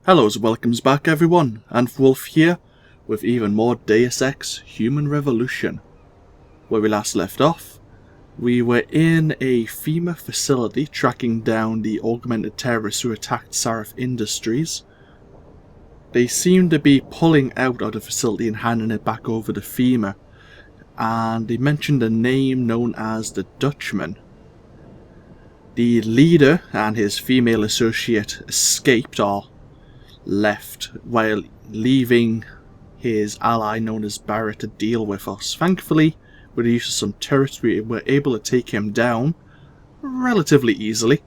Hello and welcomes back everyone, AnthWolf here with even more Deus Ex Human Revolution. Where we last left off, we were in a FEMA facility tracking down the augmented terrorists who attacked Sarif Industries. They seem to be pulling out of the facility and handing it back over to FEMA, and they mentioned a name known as the Dutchman. The leader and his female associate escaped or left while leaving his ally known as Barrett to deal with us. Thankfully, with the use of some turrets, we were able to take him down relatively easily,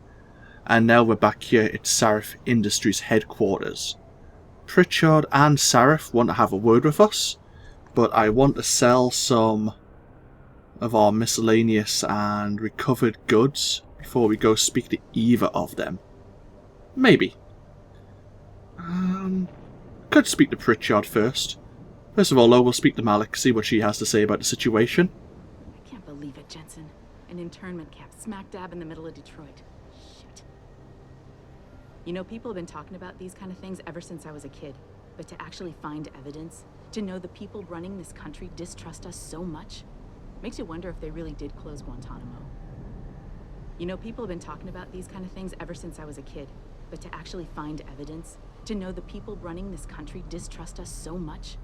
and now we're back here at Sarif Industries headquarters. Pritchard and Sarif want to have a word with us, but I want to sell some of our miscellaneous and recovered goods before we go speak to either of them. Maybe. Could speak to Pritchard first. First of all, though, we'll speak to Malik, see what she has to say about the situation. I can't believe it, Jensen. An internment camp smack dab in the middle of Detroit. Shit. You know, people have been talking about these kind of things ever since I was a kid. But to actually find evidence, to know the people running this country distrust us so much, makes you wonder if they really did close Guantanamo. You know, people have been talking about these kind of things ever since I was a kid. But to actually find evidence, to know the people running this country distrust us so much,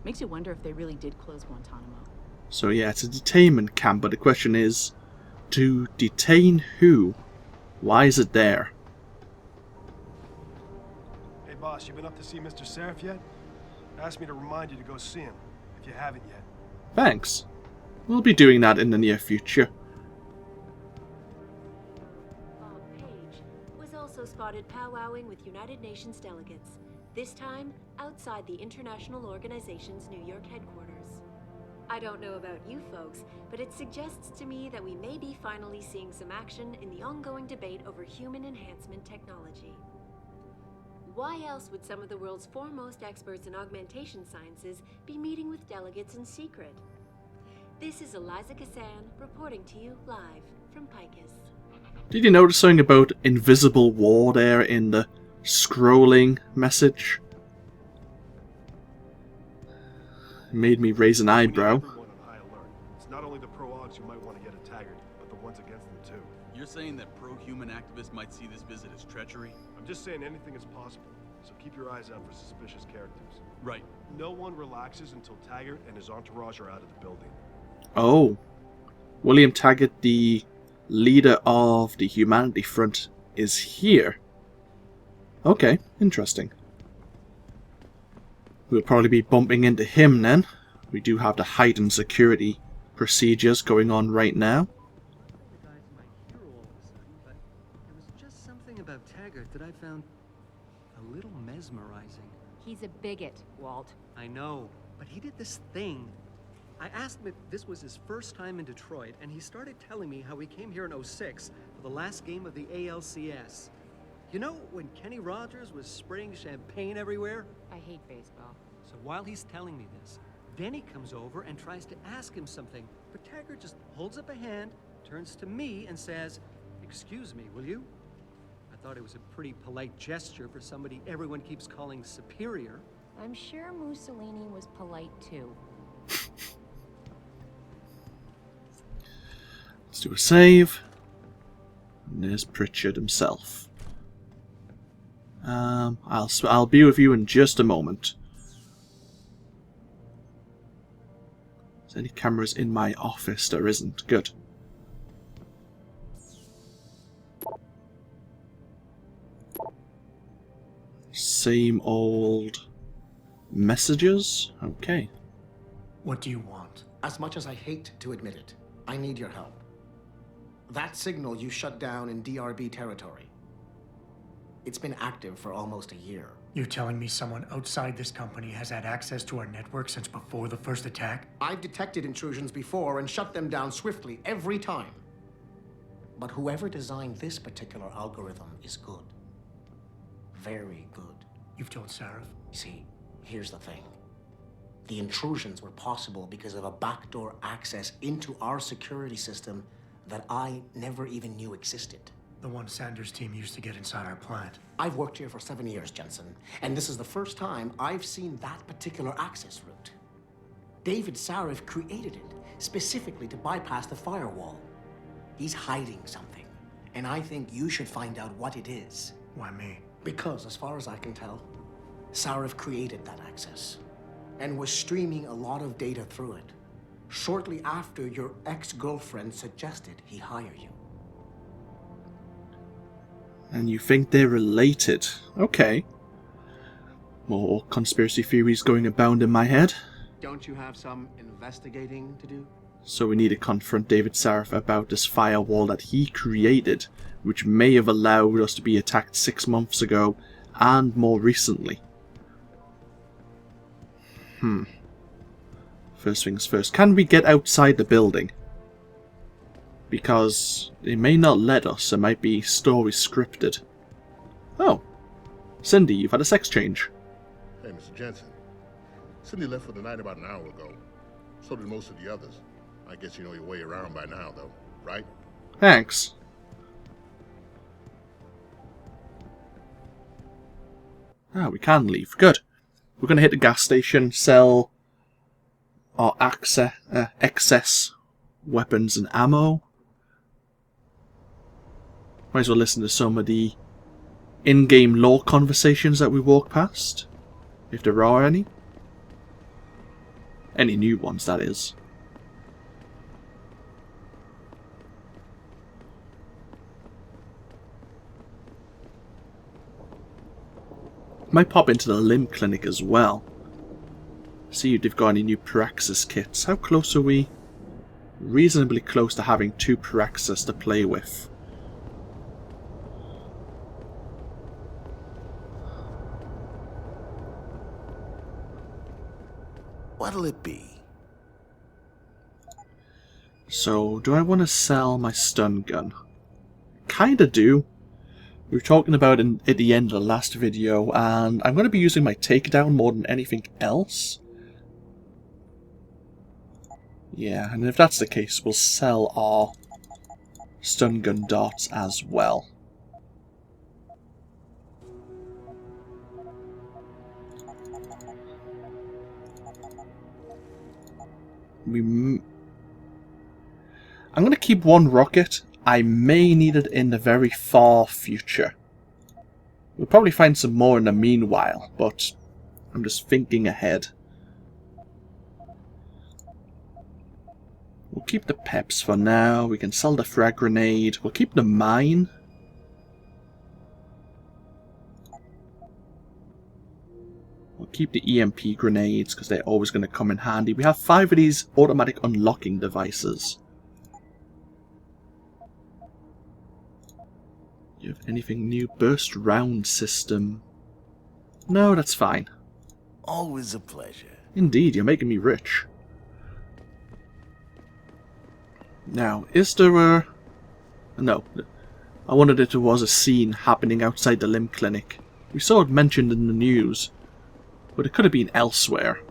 makes you wonder if they really did close Guantanamo. So yeah, it's a detainment camp, but the question is, to detain who? Why is it there? Hey boss, you been up to see Mr. Sarif yet? Asked me to remind you to go see him, if you haven't yet. Thanks. We'll be doing that in the near future. Also spotted powwowing with United Nations delegates, this time outside the international organization's New York headquarters. I don't know about you folks, but it suggests to me that we may be finally seeing some action in the ongoing debate over human enhancement technology. Why else would some of the world's foremost experts in augmentation sciences be meeting with delegates in secret? This is Eliza Kassan reporting to you live from Picus. Did you notice something about invisible war there in the scrolling message? It made me raise an eyebrow. Everyone on high alert. It's not only the pro-augs who might want to get at Taggart, but the ones against them too. You're saying that pro-human activists might see this visit as treachery? I'm just saying anything is possible, so keep your eyes out for suspicious characters. Right. No one relaxes until Taggart and his entourage are out of the building. Oh. William Taggart, the leader of the Humanity Front, is here. Okay, interesting. We'll probably be bumping into him then. We do have the heightened security procedures going on right now. The guys might hear all of a sudden, but there was just something about Taggart that I found a little mesmerizing. He's a bigot, Walt. I know, but he did this thing. I asked him if this was his first time in Detroit, and he started telling me how he came here in '06 for the last game of the ALCS. You know, when Kenny Rogers was spraying champagne everywhere? I hate baseball. So while he's telling me this, Denny comes over and tries to ask him something, but Taggart just holds up a hand, turns to me, and says, "Excuse me, will you?" I thought it was a pretty polite gesture for somebody everyone keeps calling superior. I'm sure Mussolini was polite too. Let's do a save. And there's Pritchard himself. I'll be with you in just a moment. Is there any cameras in my office? There isn't. Good. Same old messages? Okay. What do you want? As much as I hate to admit it, I need your help. That signal you shut down in DRB territory. It's been active for almost a year. You're telling me someone outside this company has had access to our network since before the first attack? I've detected intrusions before and shut them down swiftly every time. But whoever designed this particular algorithm is good. Very good. You've told Sarif? See, here's the thing. The intrusions were possible because of a backdoor access into our security system that I never even knew existed. The one Sanders' team used to get inside our plant. I've worked here for 7 years, Jensen, and this is the first time I've seen that particular access route. David Sarif created it specifically to bypass the firewall. He's hiding something, and I think you should find out what it is. Why me? Because, as far as I can tell, Sarif created that access and was streaming a lot of data through it shortly after your ex-girlfriend suggested he hire you. And you think they're related? Okay. More conspiracy theories going abound in my head. Don't you have some investigating to do? So we need to confront David Sarif about this firewall that he created, which may have allowed us to be attacked 6 months ago and more recently. First things first, can we get outside the building? Because they may not let us, it might be story scripted. Oh, Cindy, you've had a sex change. Hey, Mr. Jensen. Cindy left for the night about an hour ago. So did most of the others. I guess you know your way around by now, though, right? Thanks. Ah, we can leave. Good. We're going to hit the gas station, sell our excess weapons and ammo. Might as well listen to some of the in-game lore conversations that we walk past, if there are any. Any new ones, that is. Might pop into the limb clinic as well. See if they've got any new Praxis kits. How close are we? Reasonably close to having 2 Praxis to play with. What'll it be? So, do I want to sell my stun gun? Kinda do. We were talking about it at the end of the last video, and I'm going to be using my takedown more than anything else. Yeah, and if that's the case, we'll sell our stun gun darts as well. I'm going to keep 1 rocket. I may need it in the very far future. We'll probably find some more in the meanwhile, but I'm just thinking ahead. We'll keep the peps for now. We can sell the frag grenade. We'll keep the mine. We'll keep the EMP grenades because they're always going to come in handy. We have 5 of these automatic unlocking devices. Do you have anything new? Burst round system. No, that's fine. Always a pleasure. Indeed, you're making me rich. Now, is there a... No. I wondered if there was a scene happening outside the limb clinic. We saw it mentioned in the news, but it could have been elsewhere.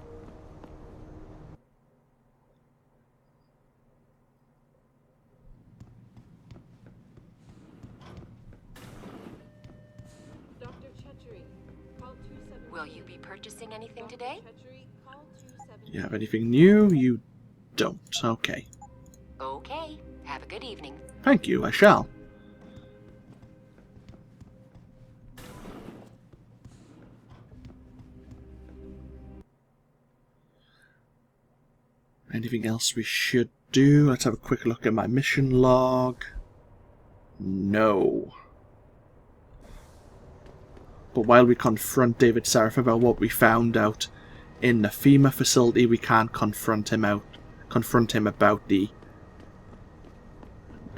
Will you be purchasing anything today? You have anything new? You don't. Okay. Okay. Have a good evening. Thank you, I shall. Anything else we should do? Let's have a quick look at my mission log. No. But while we confront David Sarif about what we found out in the FEMA facility, we can't confront him about the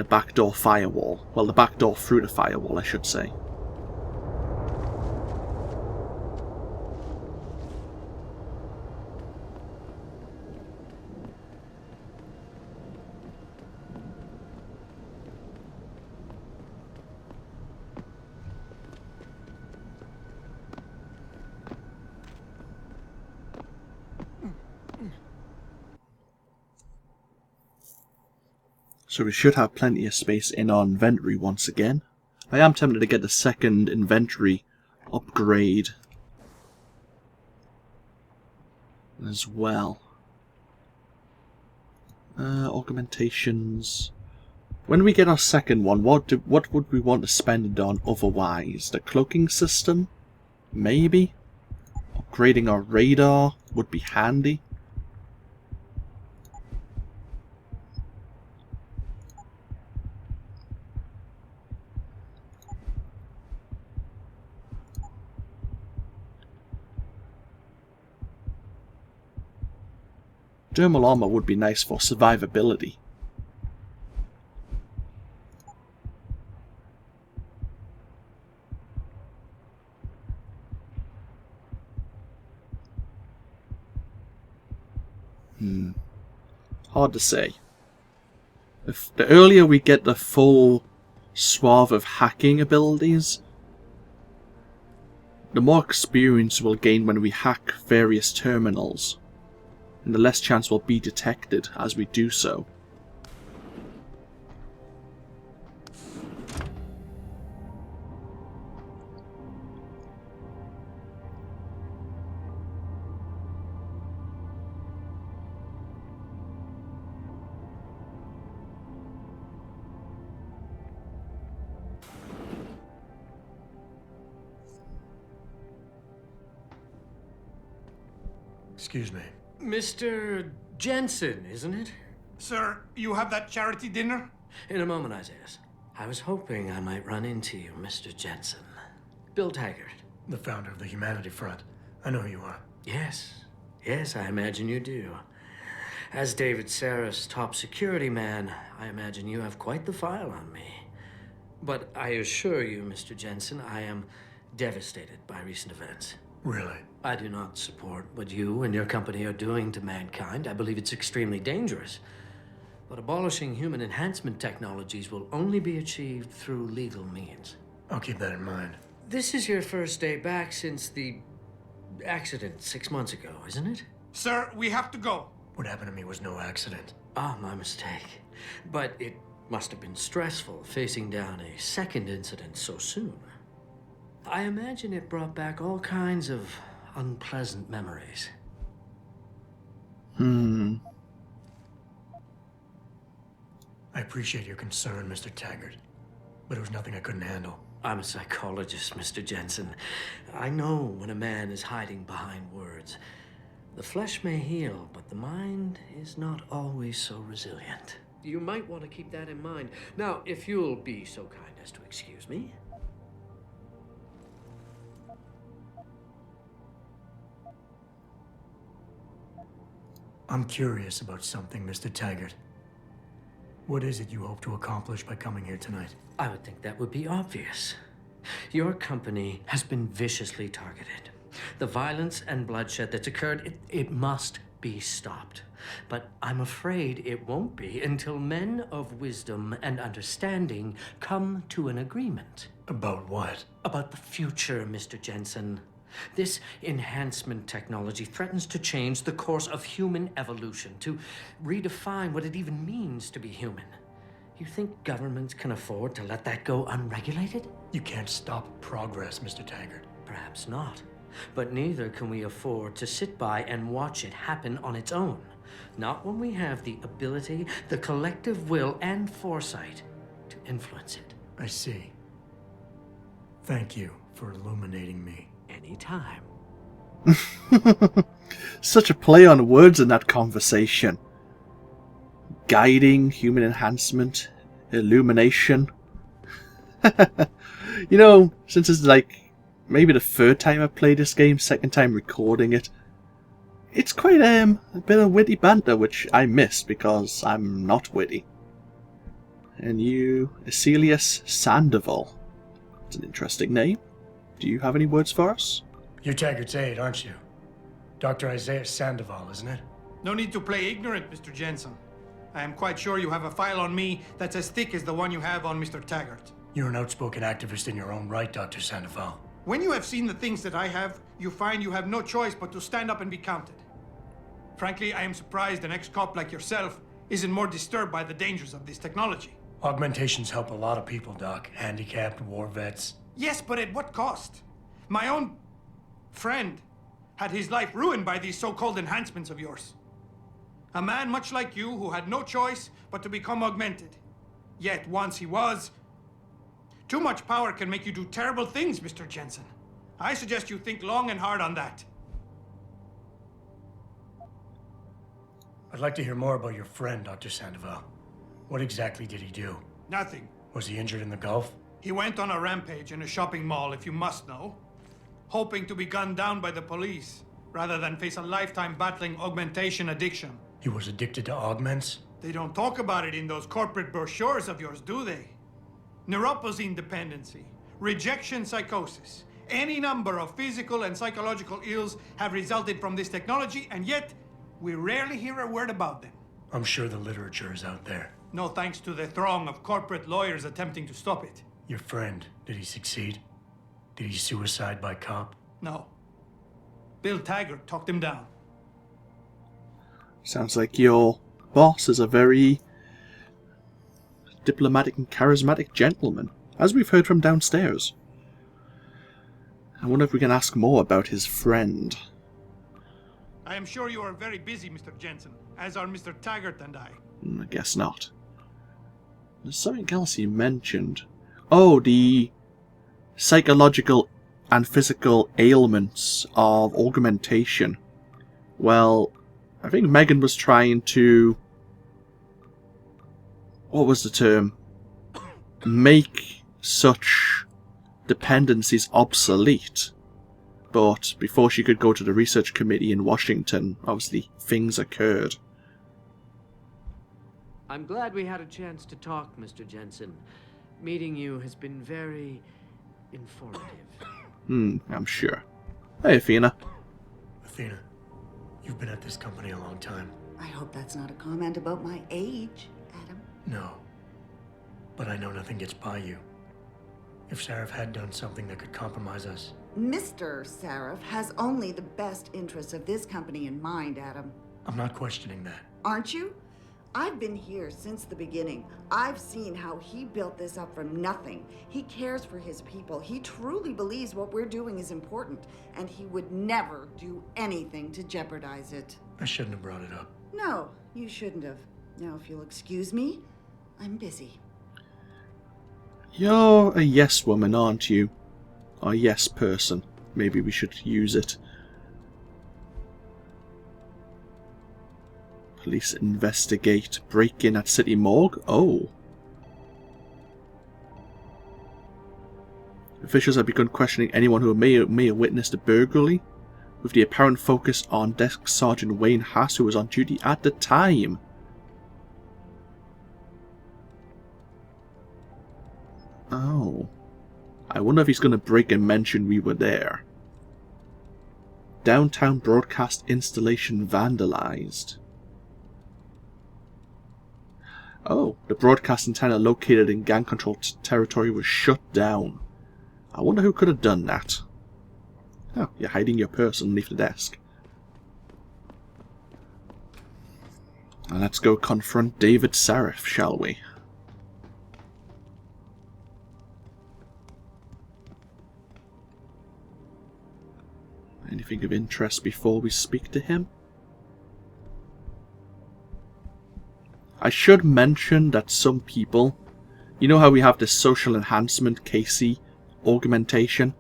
backdoor firewall. Well, the backdoor through the firewall, I should say. So we should have plenty of space in our inventory once again. I am tempted to get the second inventory upgrade as well. Augmentations. When we get our second one, what would we want to spend it on otherwise? The cloaking system? Maybe? Upgrading our radar would be handy. Dermal armor would be nice for survivability. Hard to say. If the earlier we get the full swath of hacking abilities, the more experience we'll gain when we hack various terminals, and the less chance we'll be detected as we do so. Excuse me. Mr. Jensen, isn't it? Sir, you have that charity dinner? In a moment, Isaiah. I was hoping I might run into you, Mr. Jensen. Bill Taggart. The founder of the Humanity Front. I know who you are. Yes. Yes, I imagine you do. As David Sarif's top security man, I imagine you have quite the file on me. But I assure you, Mr. Jensen, I am devastated by recent events. Really? I do not support what you and your company are doing to mankind. I believe it's extremely dangerous. But abolishing human enhancement technologies will only be achieved through legal means. I'll keep that in mind. This is your first day back since the accident 6 months ago, isn't it? Sir, we have to go. What happened to me was no accident. Ah, my mistake. But it must have been stressful facing down a second incident so soon. I imagine it brought back all kinds of unpleasant memories. I appreciate your concern, Mr. Taggart, but it was nothing I couldn't handle. I'm a psychologist, Mr. Jensen. I know when a man is hiding behind words. The flesh may heal, but the mind is not always so resilient. You might want to keep that in mind. Now, if you'll be so kind as to excuse me. I'm curious about something, Mr. Taggart. What is it you hope to accomplish by coming here tonight? I would think that would be obvious. Your company has been viciously targeted. The violence and bloodshed that's occurred, it must be stopped. But I'm afraid it won't be until men of wisdom and understanding come to an agreement. About what? About the future, Mr. Jensen. This enhancement technology threatens to change the course of human evolution, to redefine what it even means to be human. You think governments can afford to let that go unregulated? You can't stop progress, Mr. Taggart. Perhaps not. But neither can we afford to sit by and watch it happen on its own. Not when we have the ability, the collective will, and foresight to influence it. I see. Thank you for illuminating me. Anytime. Such a play on words in that conversation. Guiding, human enhancement, illumination. You know, since it's like maybe the third time I played this game, second time recording it, it's quite a bit of witty banter, which I miss because I'm not witty. And you, Aselius Sandoval. It's an interesting name. Do you have any words for us? You're Taggart's aide, aren't you? Dr. Isaiah Sandoval, isn't it? No need to play ignorant, Mr. Jensen. I am quite sure you have a file on me that's as thick as the one you have on Mr. Taggart. You're an outspoken activist in your own right, Dr. Sandoval. When you have seen the things that I have, you find you have no choice but to stand up and be counted. Frankly, I am surprised an ex-cop like yourself isn't more disturbed by the dangers of this technology. Augmentations help a lot of people, Doc. Handicapped, war vets. Yes, but at what cost? My own friend had his life ruined by these so-called enhancements of yours. A man much like you who had no choice but to become augmented. Yet once he was... Too much power can make you do terrible things, Mr. Jensen. I suggest you think long and hard on that. I'd like to hear more about your friend, Dr. Sandoval. What exactly did he do? Nothing. Was he injured in the Gulf? He went on a rampage in a shopping mall, if you must know, hoping to be gunned down by the police, rather than face a lifetime battling augmentation addiction. He was addicted to augments? They don't talk about it in those corporate brochures of yours, do they? Neuroposine dependency, rejection psychosis, any number of physical and psychological ills have resulted from this technology, and yet we rarely hear a word about them. I'm sure the literature is out there. No thanks to the throng of corporate lawyers attempting to stop it. Your friend, did he succeed? Did he suicide by cop? No. Bill Taggart talked him down. Sounds like your boss is a very diplomatic and charismatic gentleman, as we've heard from downstairs. I wonder if we can ask more about his friend. I am sure you are very busy, Mr. Jensen, as are Mr. Taggart and I. I guess not. There's something else he mentioned. Oh, the psychological and physical ailments of augmentation. Well, I think Megan was trying to... what was the term? Make such dependencies obsolete. But before she could go to the research committee in Washington, obviously things occurred. I'm glad we had a chance to talk, Mr. Jensen. Meeting you has been very informative. I'm sure. Hey, Athena. Athena, you've been at this company a long time. I hope that's not a comment about my age, Adam. No. But I know nothing gets by you. If Sarif had done something that could compromise us... Mr. Sarif has only the best interests of this company in mind, Adam. I'm not questioning that. Aren't you? I've been here since the beginning. I've seen how he built this up from nothing. He cares for his people. He truly believes what we're doing is important, and he would never do anything to jeopardize it. I shouldn't have brought it up. No, you shouldn't have. Now, if you'll excuse me, I'm busy. You're a yes woman, aren't you? Or a yes person. Maybe we should use it. Police investigate break-in at City Morgue? Oh. Officials have begun questioning anyone who may have witnessed a burglary, with the apparent focus on Desk Sergeant Wayne Haas, who was on duty at the time. Oh. I wonder if he's going to break and mention we were there. Downtown broadcast installation vandalized. Oh, the broadcast antenna located in gang control territory was shut down. I wonder who could have done that. Oh, you're hiding your purse underneath the desk. Now let's go confront David Sarif, shall we? Anything of interest before we speak to him? I should mention that some people, you know how we have this social enhancement KC augmentation?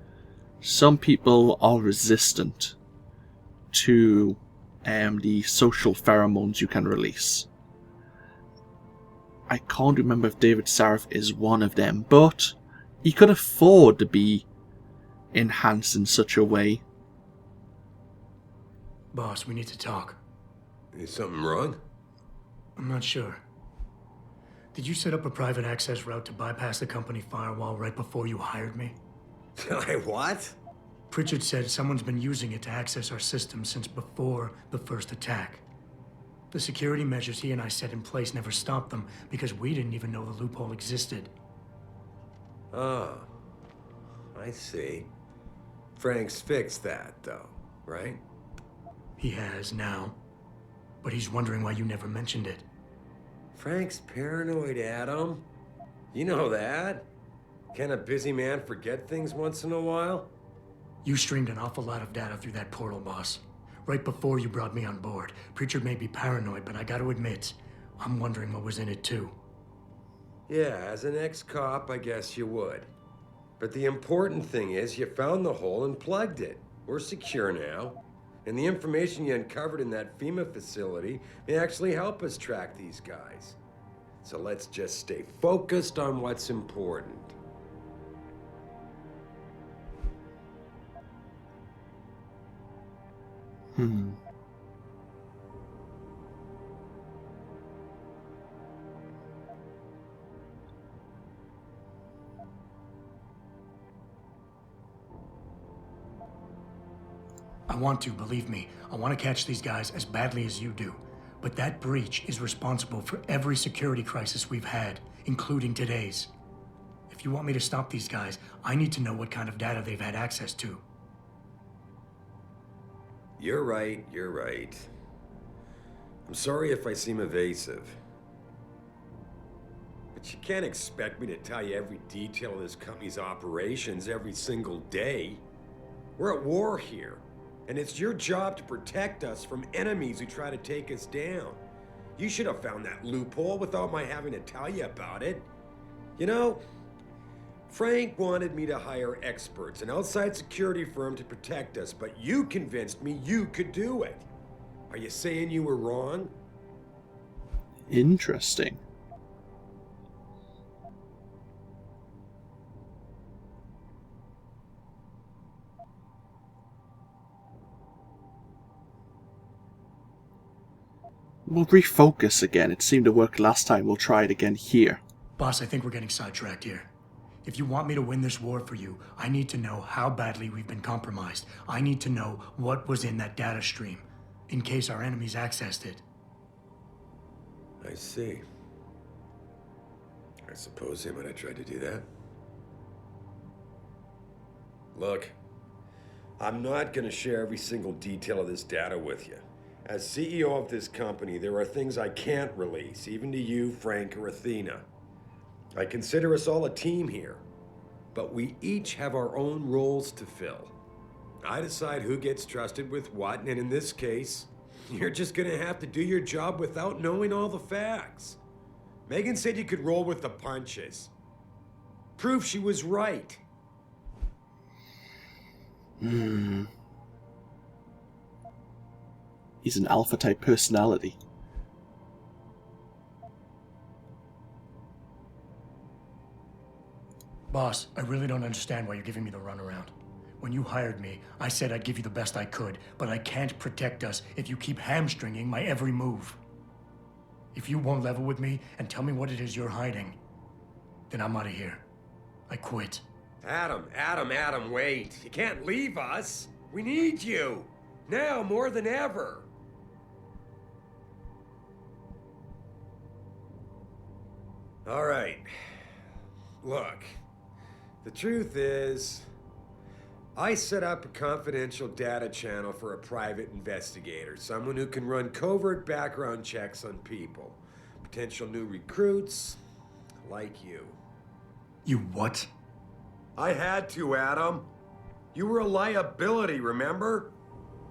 Some people are resistant to the social pheromones you can release. I can't remember if David Sarif is one of them, but he could afford to be enhanced in such a way. Boss, we need to talk. Is something wrong? I'm not sure. Did you set up a private access route to bypass the company firewall right before you hired me? What? Pritchard said someone's been using it to access our system since before the first attack. The security measures he and I set in place never stopped them because we didn't even know the loophole existed. Oh, I see. Frank's fixed that, though, right? He has now, but he's wondering why you never mentioned it. Frank's paranoid, Adam. You know that. Can a busy man forget things once in a while? You streamed an awful lot of data through that portal, boss. Right before you brought me on board. Preacher may be paranoid, but I gotta admit, I'm wondering what was in it too. Yeah, as an ex-cop, I guess you would. But the important thing is you found the hole and plugged it. We're secure now. And the information you uncovered in that FEMA facility may actually help us track these guys. So let's just stay focused on what's important. I want to, believe me. I want to catch these guys as badly as you do. But that breach is responsible for every security crisis we've had, including today's. If you want me to stop these guys, I need to know what kind of data they've had access to. You're right, you're right. I'm sorry if I seem evasive. But you can't expect me to tell you every detail of this company's operations every single day. We're at war here, and it's your job to protect us from enemies who try to take us down. You should have found that loophole without my having to tell you about it. You know, Frank wanted me to hire experts, an outside security firm to protect us, but you convinced me you could do it. Are you saying you were wrong? Interesting. We'll refocus again. It seemed to work last time. We'll try it again here. Boss, I think we're getting sidetracked here. If you want me to win this war for you, I need to know how badly we've been compromised. I need to know what was in that data stream, in case our enemies accessed it. I see. I suppose they might have tried to do that. Look, I'm not gonna share every single detail of this data with you. As CEO of this company, there are things I can't release, even to you, Frank, or Athena. I consider us all a team here, but we each have our own roles to fill. I decide who gets trusted with what, and in this case, you're just gonna have to do your job without knowing all the facts. Megan said you could roll with the punches. Proof she was right. He's an alpha-type personality. Boss, I really don't understand why you're giving me the runaround. When you hired me, I said I'd give you the best I could, but I can't protect us if you keep hamstringing my every move. If you won't level with me and tell me what it is you're hiding, then I'm out of here. I quit. Adam, wait. You can't leave us. We need you. Now more than ever. All right. Look, the truth is, I set up a confidential data channel for a private investigator, someone who can run covert background checks on people, potential new recruits, like you. You what? I had to, Adam. You were a liability, remember?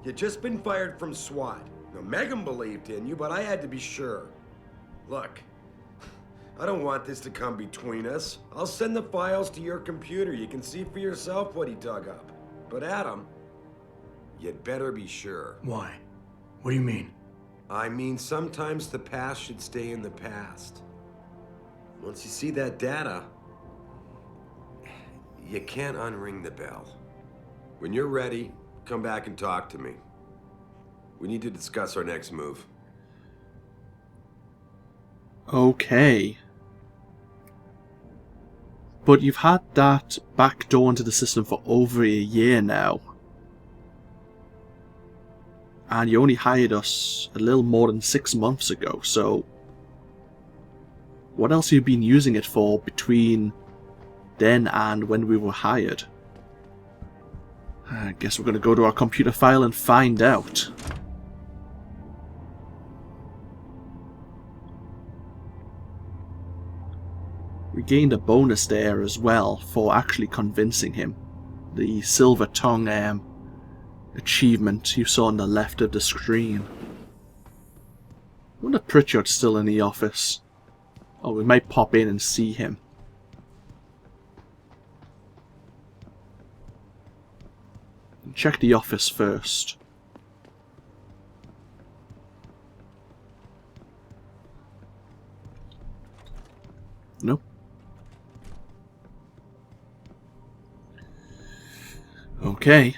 You'd just been fired from SWAT. Now, Megan believed in you, but I had to be sure. Look, I don't want this to come between us. I'll send the files to your computer. You can see for yourself what he dug up. But Adam, you'd better be sure. Why? What do you mean? I mean, sometimes the past should stay in the past. Once you see that data, you can't unring the bell. When you're ready, come back and talk to me. We need to discuss our next move. Okay. But you've had that backdoor into the system for over a year now. And you only hired us a little more than 6 months ago, so... what else have you been using it for between then and when we were hired? I guess we're going to go to our computer file and find out. We gained a bonus there as well for actually convincing him. The silver tongue achievement you saw on the left of the screen. I wonder if Pritchard's still in the office. Oh, we might pop in and see him. Check the office first. Nope. Okay.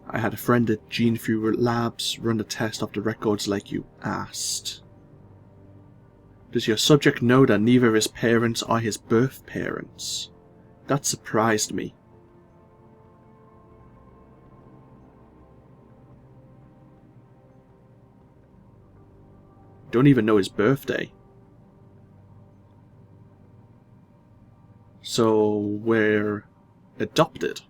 I had a friend at Gene Fuel Labs run a test of the records like you asked. Does your subject know that neither his parents are his birth parents? That surprised me. Don't even know his birthday. So we're adopted.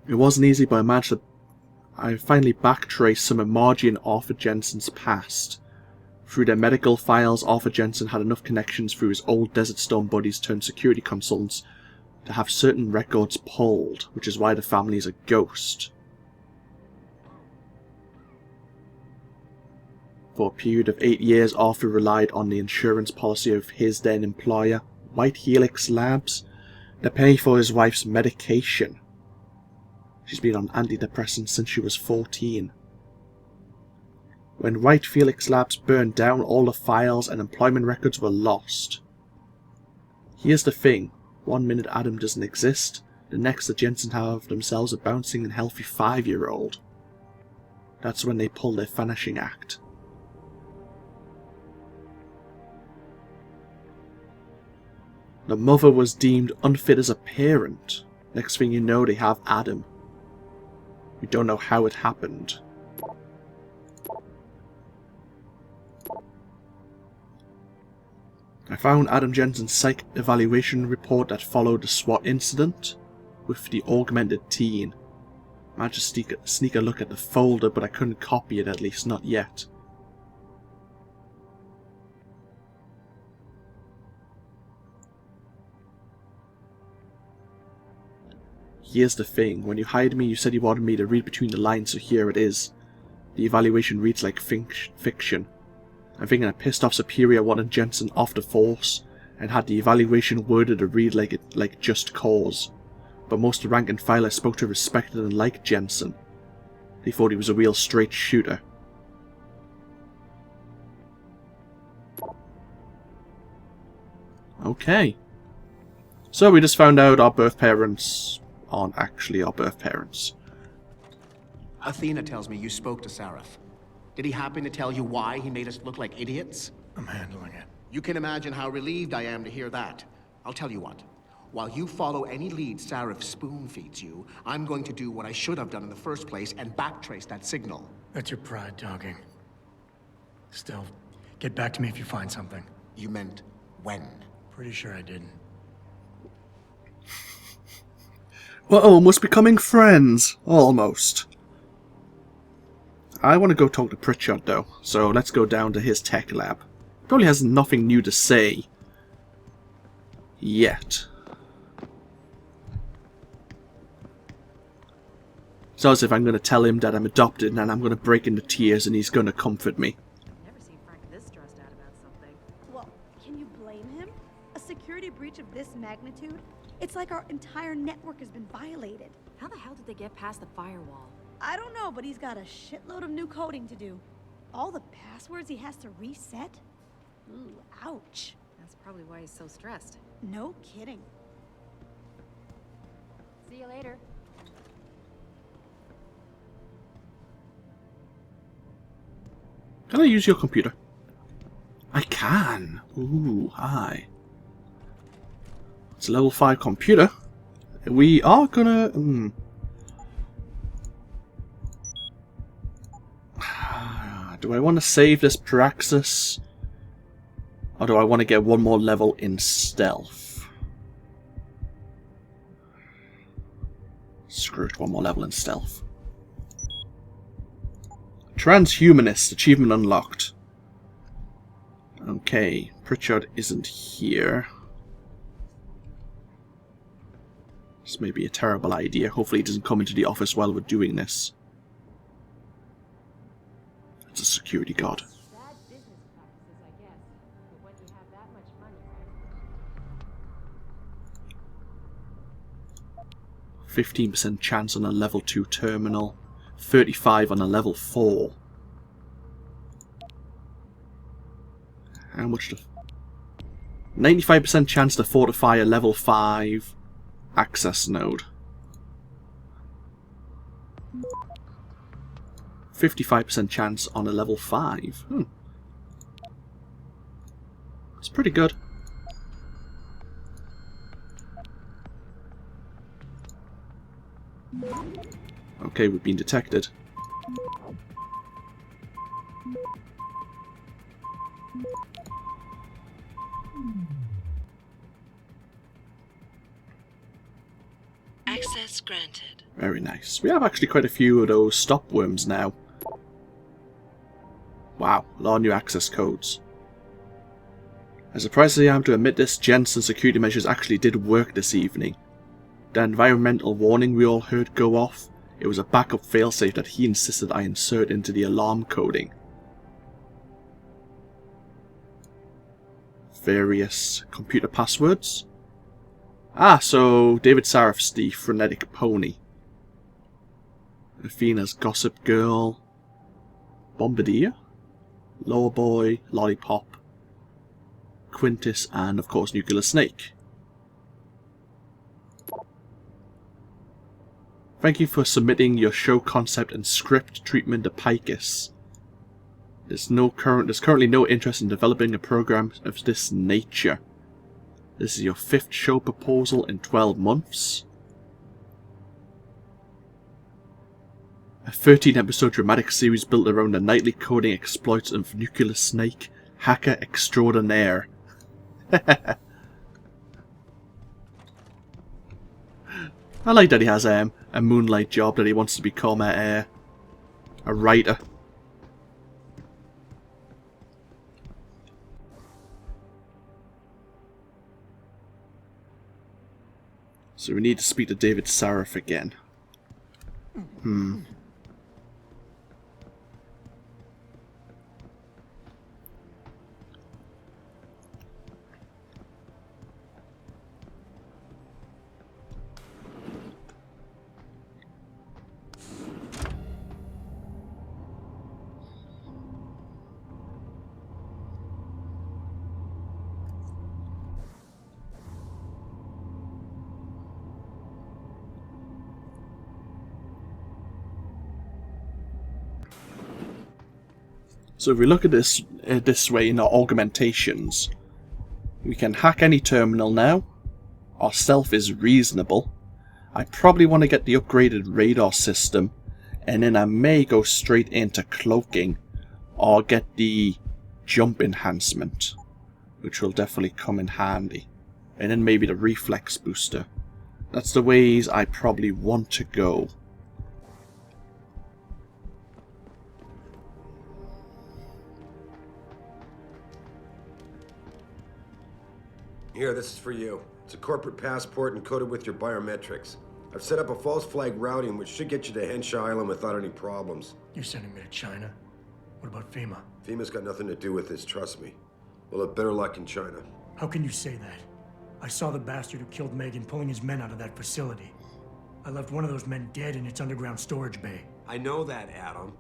It wasn't easy, but I finally backtraced some of Margie and Arthur Jensen's past. Through their medical files, Arthur Jensen had enough connections through his old Desert Storm buddies turned security consultants to have certain records pulled, which is why the family is a ghost. For a period of 8 years, Arthur relied on the insurance policy of his then employer, White Helix Labs, to pay for his wife's medication. She's been on antidepressants since she was 14. When White Helix Labs burned down, all the files and employment records were lost. Here's the thing. One minute Adam doesn't exist, the next the Jensen have themselves a bouncing and healthy 5-year-old. That's when they pull their vanishing act. The mother was deemed unfit as a parent. Next thing you know, they have Adam. We don't know how it happened. I found Adam Jensen's psych evaluation report that followed the SWAT incident with the augmented teen. I managed to sneak a look at the folder, but I couldn't copy it, at least not yet. Here's the thing, when you hired me you said you wanted me to read between the lines, so here it is. The evaluation reads like fiction. I'm thinking a pissed off superior wanted Jensen off the force, and had the evaluation worded to read like just cause. But most of the rank and file I spoke to respected and liked Jensen. They thought he was a real straight shooter. Okay. So we just found out our birth parents aren't actually our birth parents. Athena tells me you spoke to Sarif. Did he happen to tell you why he made us look like idiots? I'm handling it. You can imagine how relieved I am to hear that. I'll tell you what. While you follow any lead Sarif spoon-feeds you, I'm going to do what I should have done in the first place and backtrace that signal. That's your pride talking. Still, get back to me if you find something. You meant when? Pretty sure I didn't. We're almost becoming friends. Almost. I want to go talk to Pritchard though, so let's go down to his tech lab. Probably has nothing new to say. Yet. It's as if I'm going to tell him that I'm adopted and I'm going to break into tears and he's going to comfort me. Never seen Frank this stressed out about something. Well, can you blame him? A security breach of this magnitude? It's like our entire network has been violated. How the hell did they get past the firewall? I don't know, but he's got a shitload of new coding to do. All the passwords he has to reset? Ooh, ouch. That's probably why he's so stressed. No kidding. See you later. Can I use your computer? I can. Ooh, hi. It's a level 5 computer. We are gonna... I Do I want to save this Praxis? Or do I want to get one more level in stealth? Screw it, one more level in stealth. Transhumanist, achievement unlocked. Okay, Pritchard isn't here. This may be a terrible idea. Hopefully he doesn't come into the office while we're doing this. It's a security guard. 15% chance on a level 2 terminal. 35 on a level 4. How much to... 95% chance to fortify a level 5 access node. 55% chance on a level 5. It's pretty good. Okay, we've been detected. Access granted. Very nice. We have actually quite a few of those stop worms now. Wow, a lot of new access codes. As surprised as I am to admit this, Jensen's security measures actually did work this evening. The environmental warning we all heard go off, it was a backup failsafe that he insisted I insert into the alarm coding. Various computer passwords. Ah, so David Sarif's the frenetic pony. Athena's gossip girl. Bombardier. Lower boy, lollipop. Quintus, and of course Nuclear Snake. Thank you for submitting your show concept and script treatment to Picus. There's currently no interest in developing a program of this nature. This is your 5th show proposal in 12 months. A 13-episode dramatic series built around the nightly coding exploits of Nuclear Snake, hacker extraordinaire. I like that he has a moonlight job that he wants to become a writer. So we need to speak to David Sarif again. So if we look at this this way in our augmentations, we can hack any terminal now. Our stealth is reasonable. I probably want to get the upgraded radar system, and then I may go straight into cloaking, or get the jump enhancement, which will definitely come in handy. And then maybe the reflex booster. That's the ways I probably want to go. Here, this is for you. It's a corporate passport encoded with your biometrics. I've set up a false flag routing which should get you to Henshaw Island without any problems. You're sending me to China? What about FEMA? FEMA's got nothing to do with this, trust me. We'll have better luck in China. How can you say that? I saw the bastard who killed Megan pulling his men out of that facility. I left one of those men dead in its underground storage bay. I know that, Adam.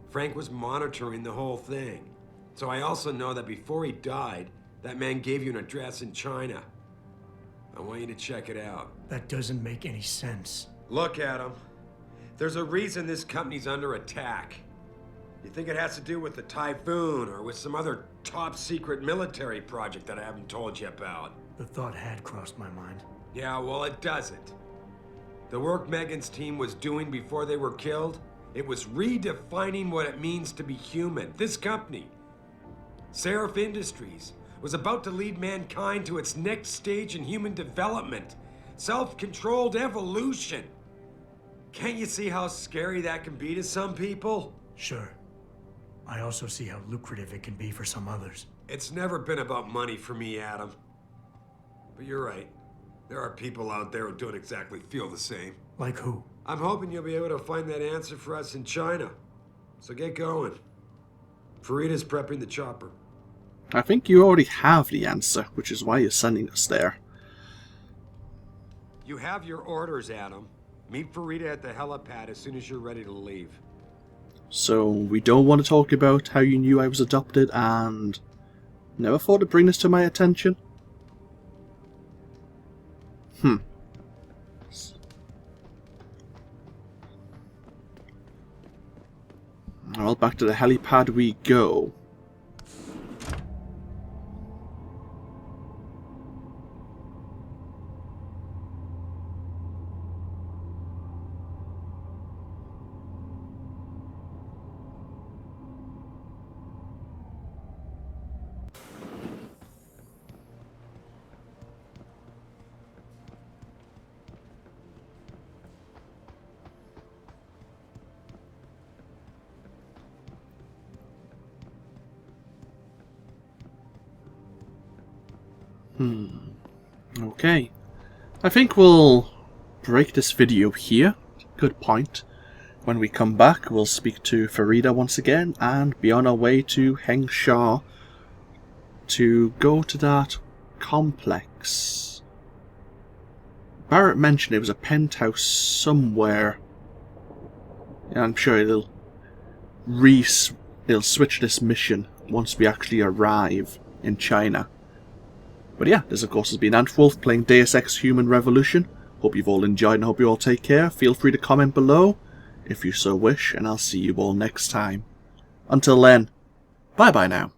Frank was monitoring the whole thing. So I also know that before he died, that man gave you an address in China. I want you to check it out. That doesn't make any sense. Look, Adam. There's a reason this company's under attack. You think it has to do with the Typhoon or with some other top-secret military project that I haven't told you about? The thought had crossed my mind. Yeah, well, it doesn't. The work Megan's team was doing before they were killed, It was redefining what it means to be human. This company, Sarif Industries, was about to lead mankind to its next stage in human development. Self-controlled evolution. Can't you see how scary that can be to some people? Sure. I also see how lucrative it can be for some others. It's never been about money for me, Adam. But you're right. There are people out there who don't exactly feel the same. Like who? I'm hoping you'll be able to find that answer for us in China. So get going. Farida's prepping the chopper. I think you already have the answer, which is why you're sending us there. You have your orders, Adam. Meet Farida at the helipad as soon as you're ready to leave. So, we don't want to talk about how you knew I was adopted and never thought to bring this to my attention? Well, back to the helipad we go. Okay. I think we'll break this video here. Good point. When we come back, we'll speak to Farida once again and be on our way to Hengsha to go to that complex. Barrett mentioned it was a penthouse somewhere. And I'm sure it'll switch this mission once we actually arrive in China. But yeah, this of course has been AnthWolf playing Deus Ex Human Revolution. Hope you've all enjoyed and hope you all take care. Feel free to comment below if you so wish, and I'll see you all next time. Until then, bye bye now.